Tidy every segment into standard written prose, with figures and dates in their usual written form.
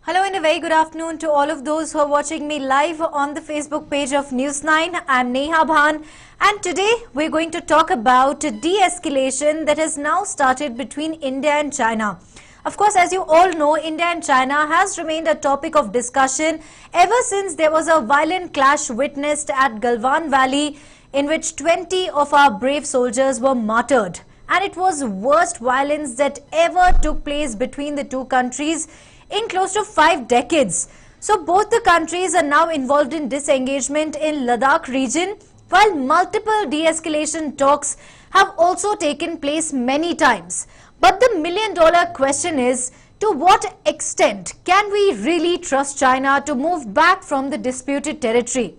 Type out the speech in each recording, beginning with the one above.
Hello and a very good afternoon to all of those who are watching me live on the Facebook page of News9. I'm Neha Bhan, and today we're going to talk about de-escalation that has now started between India and China. Of course, as you all know, India and China has remained a topic of discussion ever since there was a violent clash witnessed at Galwan Valley in which 20 of our brave soldiers were martyred. And it was worst violence that ever took place between the two countries in close to 5 decades. So both the countries are now involved in disengagement in Ladakh region, while multiple de-escalation talks have also taken place many times. But the million-dollar question is, to what extent can we really trust China to move back from the disputed territory?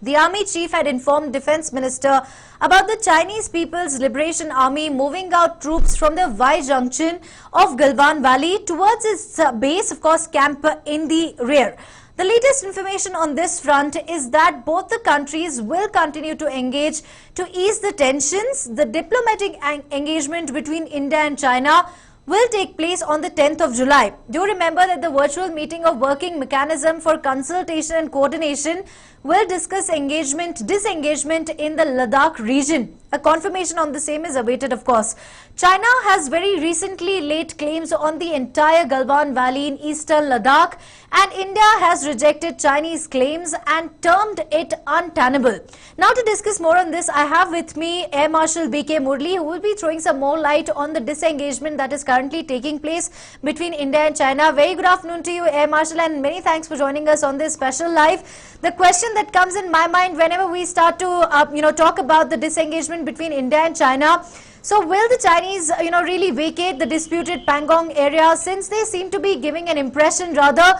The army chief had informed Defense Minister about the Chinese People's Liberation Army moving out troops from the Y junction of Galwan Valley towards its base, of course, camp in the rear. The latest information on this front is that both the countries will continue to engage to ease the tensions. The diplomatic engagement between India and China will take place on the 10th of July. Do remember that the virtual meeting of working mechanism for consultation and coordination will discuss disengagement in the Ladakh region. A confirmation on the same is awaited, of course. China has very recently laid claims on the entire Galwan Valley in eastern Ladakh, and India has rejected Chinese claims and termed it untenable. Now, to discuss more on this, I have with me Air Marshal B.K. Murli, who will be throwing some more light on the disengagement that is currently taking place between India and China. Very good afternoon to you, Air Marshal, and many thanks for joining us on this special live. The question that comes in my mind whenever we start to talk about the disengagement between India and China, so will the Chinese really vacate the disputed Pangong area, since they seem to be giving an impression, rather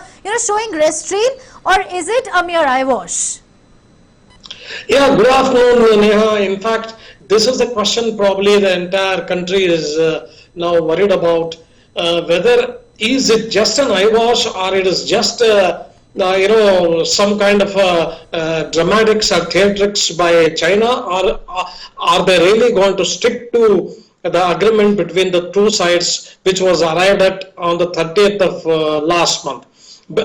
showing restraint, or is it a mere eyewash? Yeah, good afternoon, Neha. In fact, this is the question probably the entire country is now worried about, whether is it just an eyewash or it is just some kind of dramatics or theatrics by China, or are they really going to stick to the agreement between the two sides, which was arrived at on the 30th of last month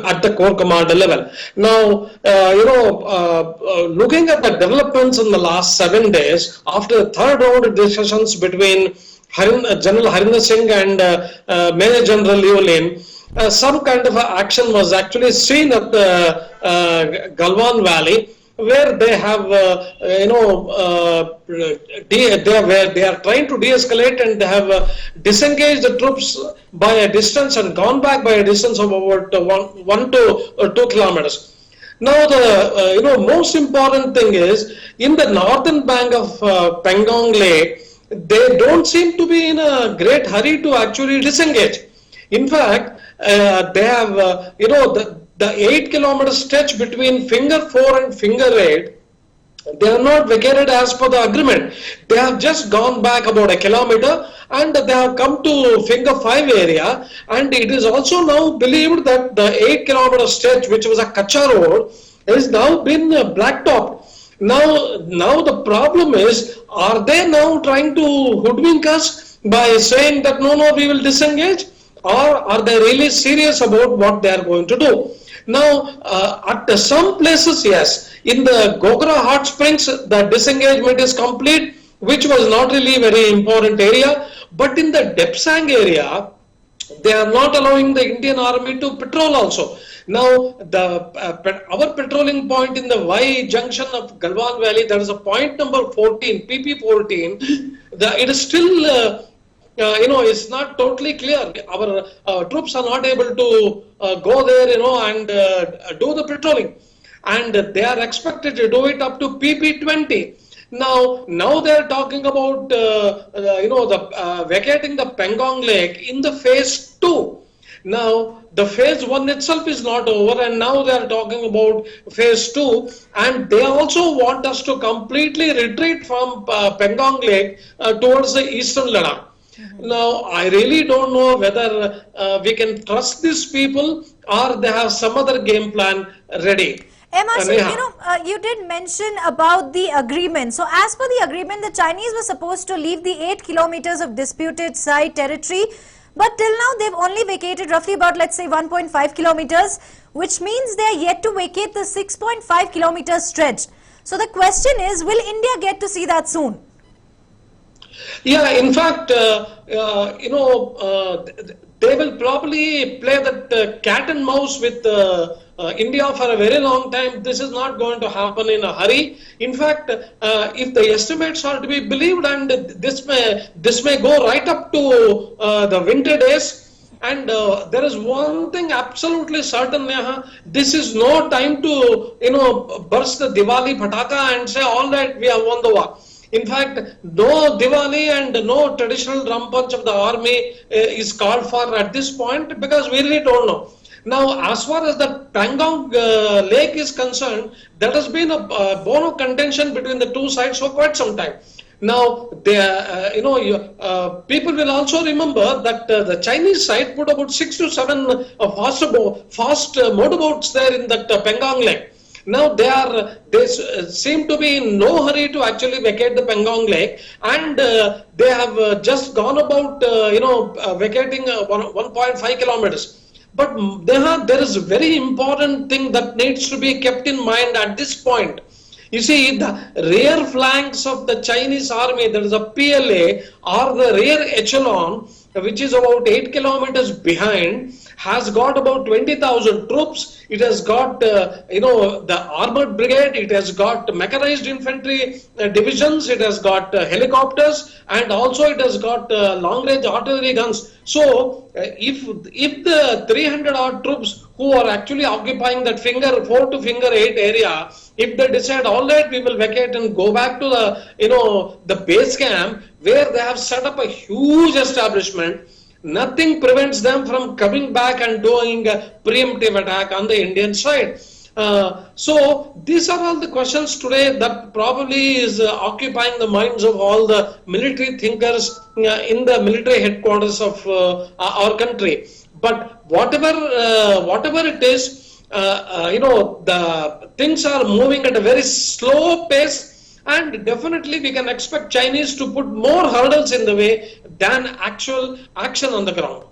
at the core commander level. Now, looking at the developments in the last 7 days, after the third round of discussions between General Harinder Singh and Major General Liu Lin, some kind of action was actually seen at the Galwan Valley, where they have, they are trying to de-escalate, and they have disengaged the troops by a distance and gone back by a distance of about 1 to 2 kilometers. Now, the most important thing is, in the northern bank of Pangong Lake, they don't seem to be in a great hurry to actually disengage. In fact, they have, the 8-kilometer stretch between Finger 4 and Finger 8, they are not vacated as per the agreement. They have just gone back about 1 kilometer and they have come to Finger 5 area, and it is also now believed that the 8-kilometer stretch, which was a Kacha road, has now been blacktopped. Now the problem is, are they now trying to hoodwink us by saying that no, we will disengage? Or are they really serious about what they are going to do? Now, at some places, yes, in the Gogra Hot Springs, the disengagement is complete, which was not really a very important area. But in the Depsang area, they are not allowing the Indian Army to patrol also. Now, our patrolling point in the Y junction of Galwan Valley, that is a point number 14, PP 14, it is still it's not totally clear. Our troops are not able to go there, and do the patrolling. And they are expected to do it up to PP 20. Now they are talking about, vacating the Pangong Lake in the phase 2. Now, the phase 1 itself is not over, and now they are talking about phase 2, and they also want us to completely retreat from Pangong Lake towards the eastern Ladakh. Now, I really don't know whether we can trust these people, or they have some other game plan ready. You did mention about the agreement. So, as per the agreement, the Chinese were supposed to leave the 8 kilometers of disputed side territory But till now, they've only vacated roughly about, let's say, 1.5 kilometers, which means they are yet to vacate the 6.5 kilometer stretch. So the question is, will India get to see that soon? Yeah, in fact, they will probably play that cat and mouse with India for a very long time. This is not going to happen in a hurry. In fact, if the estimates are to be believed, and this may go right up to the winter days. And there is one thing absolutely certain, Neha. This is no time to burst the Diwali pataka and say, all right, we have won the war. In fact, no Diwali and no traditional drum punch of the army is called for at this point, because we really don't know. Now, as far as the Pangong lake is concerned, that has been a bone of contention between the two sides for quite some time. Now, people will also remember that the Chinese side put about 6 to 7 fast motorboats there in that Pangong lake. Now they seem to be in no hurry to actually vacate the Pangong lake, and they have just gone about vacating 1.5 kilometers. But there is a very important thing that needs to be kept in mind at this point. You see, the rear flanks of the Chinese army, that is a PLA, or the rear echelon, which is about 8 kilometers behind, has got about 20,000 troops. It has got, the armored brigade. It has got mechanized infantry divisions. It has got helicopters, and also it has got long-range artillery guns. So, if the 300 odd troops who are actually occupying that 4 to finger 8 area, if they decide, all right, we will vacate and go back to the base camp where they have set up a huge establishment, nothing prevents them from coming back and doing a preemptive attack on the Indian side. So these are all the questions today that probably is occupying the minds of all the military thinkers in the military headquarters of our country. But whatever it is, the things are moving at a very slow pace, and definitely we can expect Chinese to put more hurdles in the way than actual action on the ground.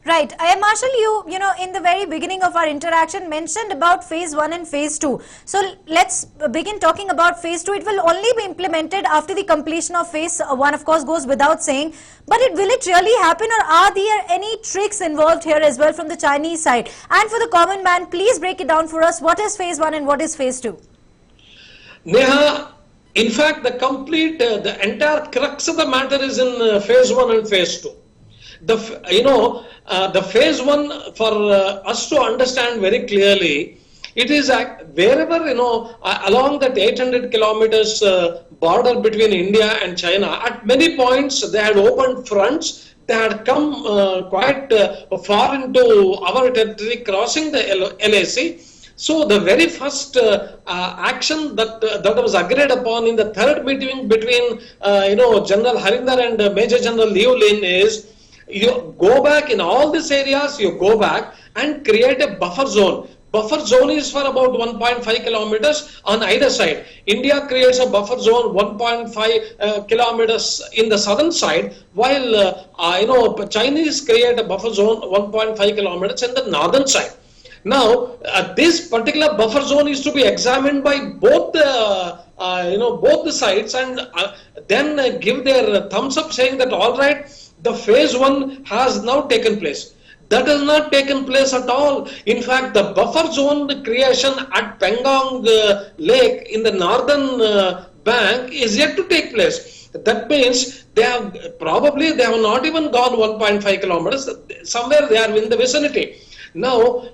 Right. Marshal, you know, in the very beginning of our interaction mentioned about phase 1 and phase 2. So let's begin talking about phase 2. It will only be implemented after the completion of phase 1, of course, goes without saying. But will it really happen, or are there any tricks involved here as well from the Chinese side? And for the common man, please break it down for us. What is phase 1 and what is phase 2? Neha, in fact, the entire crux of the matter is in phase 1 and phase 2. The phase 1, for us to understand very clearly, it is wherever, along that 800 kilometers border between India and China, at many points they had opened fronts. They had come quite far into our territory, crossing the LAC. So the very first action that was agreed upon in the third meeting between General Harinder and Major General Liu Lin is, you go back in all these areas, you go back and create a buffer zone. Buffer zone is for about 1.5 kilometers on either side. India creates a buffer zone 1.5 kilometers in the southern side, while Chinese create a buffer zone 1.5 kilometers in the northern side. Now, this particular buffer zone is to be examined by both the sides, and then give their thumbs up, saying that all right, the phase 1 has now taken place. That has not taken place at all. In fact, the buffer zone creation at Pangong Lake in the northern bank is yet to take place. That means they have not even gone 1.5 kilometers. Somewhere they are in the vicinity. Now,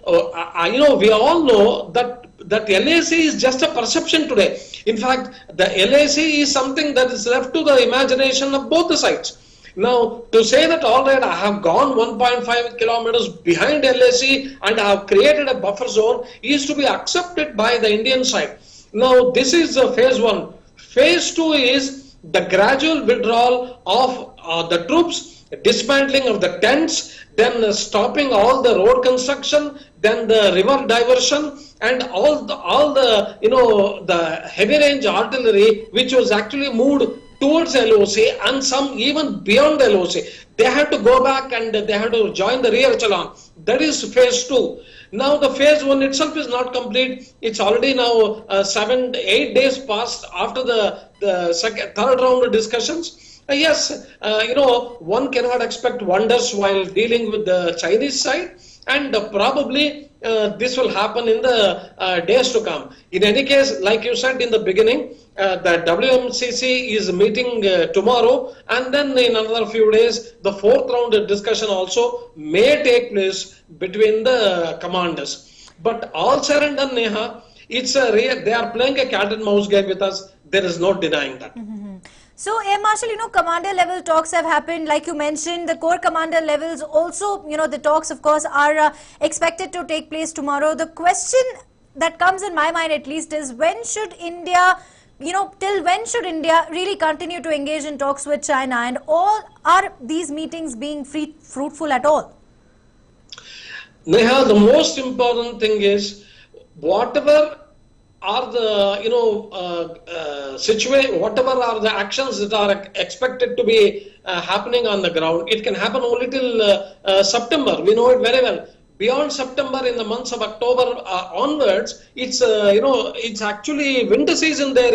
we all know that LAC is just a perception today. In fact, the LAC is something that is left to the imagination of both the sides. Now, to say that, all right, I have gone 1.5 kilometers behind LAC and I have created a buffer zone, is to be accepted by the Indian side. Now, this is phase 1. Phase 2 is the gradual withdrawal of the troops, dismantling of the tents, then stopping all the road construction, then the river diversion, and all the heavy range artillery which was actually moved towards LOC and some even beyond LOC. They have to go back and they have to join the rear echelon. That is phase 2. Now the phase 1 itself is not complete. It's already now 7, 8 days past after the third round of discussions. Yes, one cannot expect wonders while dealing with the Chinese side, and probably this will happen in the days to come. In any case, like you said in the beginning, the WMCC is meeting tomorrow, and then in another few days, the fourth round of discussion also may take place between the commanders. But all said and done, Neha, they are playing a cat and mouse game with us. There is no denying that. So, Air Marshal, commander level talks have happened, like you mentioned, the corps commander levels also, the talks, of course, are expected to take place tomorrow. The question that comes in my mind, at least, is when should India, till when should India really continue to engage in talks with China, and are these meetings being fruitful at all? Neha, the most important thing is whatever are the whatever are the actions that are expected to be happening on the ground, it can happen only till September. We know it very well. Beyond September, in the months of October onwards, it's actually winter season there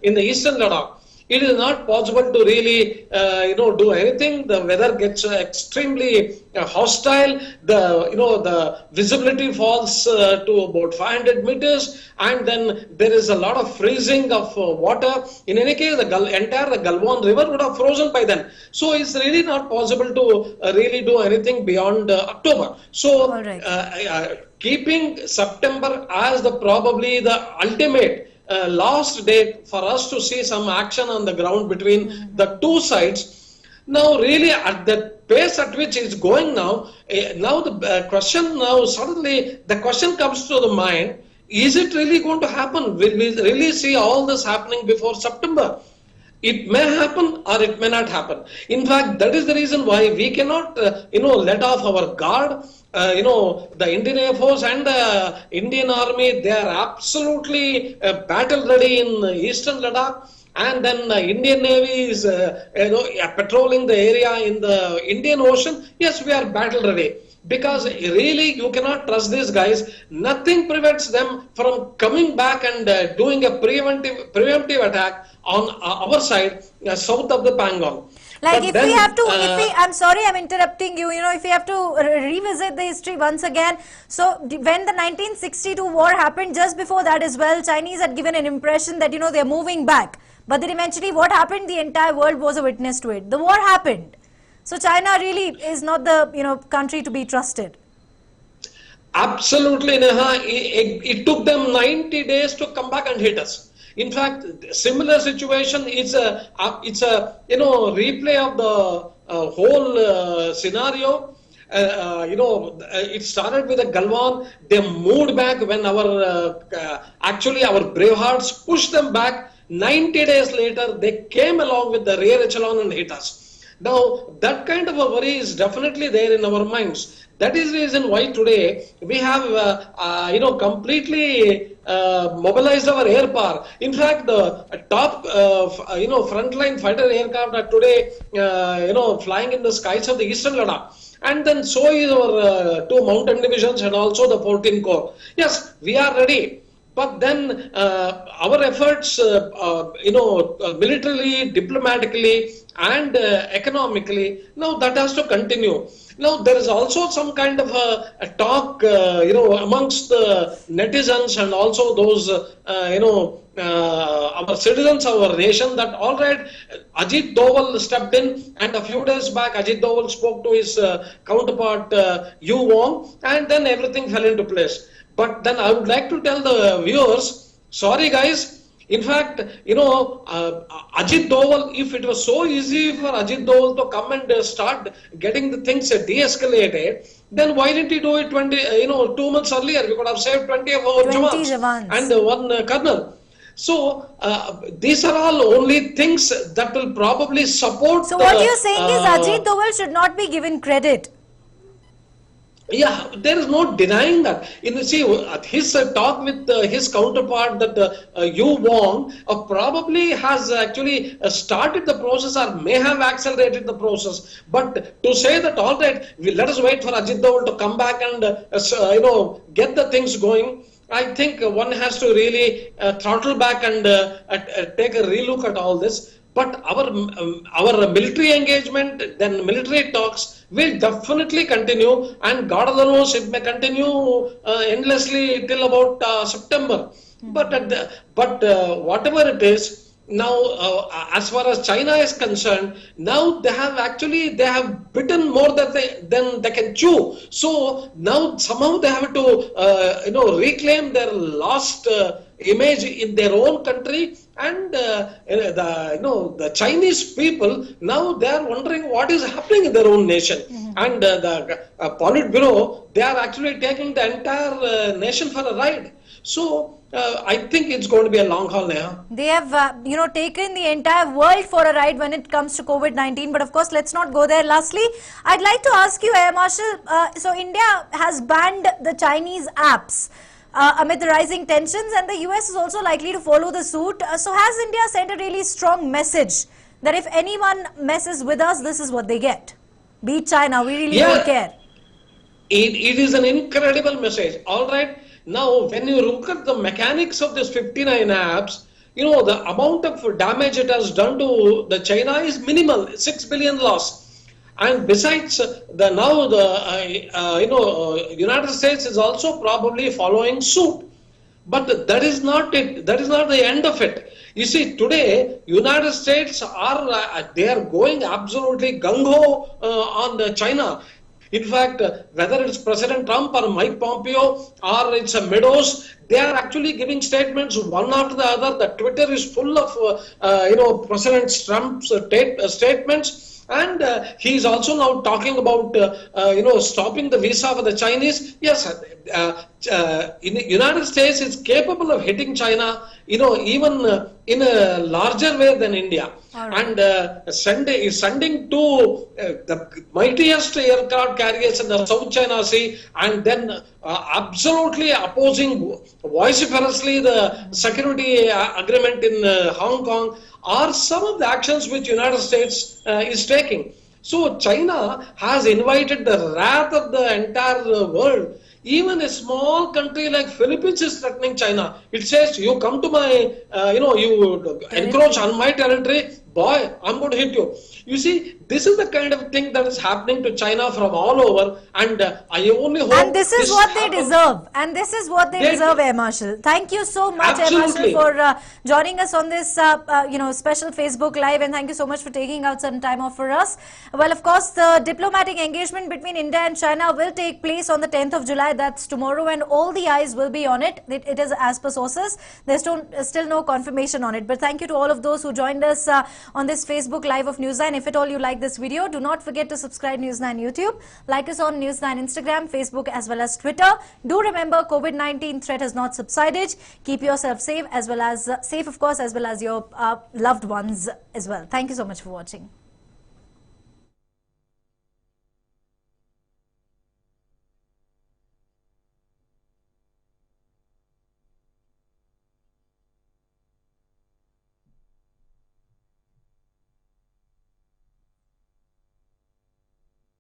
in the eastern Ladakh. It is not possible to really do anything. The weather gets extremely hostile. The visibility falls to about 500 meters, and then there is a lot of freezing of water. In any case, the Galwan river would have frozen by then. So it's really not possible to really do anything beyond October. So keeping September as probably the ultimate last date for us to see some action on the ground between the two sides. Now, really, at the pace at which it's going now, the question suddenly the question comes to the mind: is it really going to happen? Will we really see all this happening before September? It may happen or it may not happen. In fact, that is the reason why we cannot, let off our guard. The Indian Air Force and the Indian Army, they are absolutely battle ready in eastern Ladakh. And then the Indian Navy is, patrolling the area in the Indian Ocean. Yes, we are battle ready. Because really, you cannot trust these guys. Nothing prevents them from coming back and doing a preemptive attack on our side, south of the Pangong. Like but if then, we have to, I'm sorry I'm interrupting you, if we have to revisit the history once again. So when the 1962 war happened, just before that as well, Chinese had given an impression that, they're moving back. But then eventually what happened, the entire world was a witness to it. The war happened. So China really is not the, country to be trusted. Absolutely, Neha. It took them 90 days to come back and hit us. In fact, similar situation is it's a replay of the whole scenario. It started with a Galwan. They moved back when our bravehearts pushed them back. 90 days later, they came along with the rear echelon and hit us. Now, that kind of a worry is definitely there in our minds. That is the reason why today we have, completely mobilized our air power. In fact, the top, frontline fighter aircraft are today, flying in the skies of the eastern Ladakh. And then so is our 2 mountain divisions and also the 14 Corps. Yes, we are ready. But then our efforts, militarily, diplomatically, and economically, now that has to continue. Now there is also some kind of a talk, amongst the netizens and also those, our citizens of our nation that all right, Ajit Doval stepped in, and a few days back Ajit Doval spoke to his counterpart Yu Wong, and then everything fell into place. But then I would like to tell the viewers, sorry guys, in fact, Ajit Doval, if it was so easy for Ajit Doval to come and start getting the things de-escalated, then why didn't he do it 2 months earlier? We could have saved 20 of our jawans and 1 colonel. So, these are all only things that will probably support. So, what you're saying is Ajit Doval should not be given credit. Yeah, there is no denying that. In see, his talk with his counterpart that you won probably has actually started the process or may have accelerated the process. But to say that all right, let us wait for Ajit Doval to come back and get the things going. I think one has to really throttle back and take a relook at all this. But our military engagement, then military talks will definitely continue, and God alone knows it may continue endlessly till about September. But whatever it is, now as far as China is concerned, now they have bitten more than they can chew. So now somehow they have to reclaim their lost image in their own country, and the Chinese people now they are wondering what is happening in their own nation. And the Politburo, they are actually taking the entire nation for a ride. So I think it's going to be a long haul now. They have, taken the entire world for a ride when it comes to COVID-19. But of course, let's not go there. Lastly, I'd like to ask you, Air Marshal, so India has banned the Chinese apps amid the rising tensions, and the US is also likely to follow the suit. So has India sent a really strong message that if anyone messes with us, this is what they get? Be it China, we really don't care. It is an incredible message. All right. Now, when you look at the mechanics of this 59 apps, the amount of damage it has done to the China is minimal, 6 billion loss. And besides, United States is also probably following suit. But that is not it. That is not the end of it. You see, today, United States they are going absolutely gung-ho on China. In fact, whether it's President Trump or Mike Pompeo or it's Meadows, they are actually giving statements one after the other. The Twitter is full of President Trump's statements. And he is also now talking about stopping the visa for the Chinese. Yes, in the United States is capable of hitting China, even in a larger way than India. Right. And sending to the mightiest aircraft carriers in the South China Sea, and then absolutely opposing vociferously the security agreement in Hong Kong, are some of the actions which United States is taking. So China has invited the wrath of the entire world. Even a small country like Philippines is threatening China. It says, you come to my, you encroach on my territory, boy, I'm going to hit you. You see, this is the kind of thing that is happening to China from all over, and I only hope. And this is what they deserve. And this is what they deserve, Air Marshal. Thank you so much, Absolutely. Air Marshal, for joining us on this, special Facebook Live, and thank you so much for taking out some time off for us. Well, of course, the diplomatic engagement between India and China will take place on the 10th of July. That's tomorrow, and all the eyes will be on it. It is as per sources. There's still no confirmation on it. But thank you to all of those who joined us on this Facebook Live of News9. If at all you like this video, do not forget to subscribe News9 YouTube. Like us on News9 Instagram, Facebook as well as Twitter. Do remember, COVID-19 threat has not subsided. Keep yourself safe, as well as safe, of course, as well as your loved ones as well. Thank you so much for watching.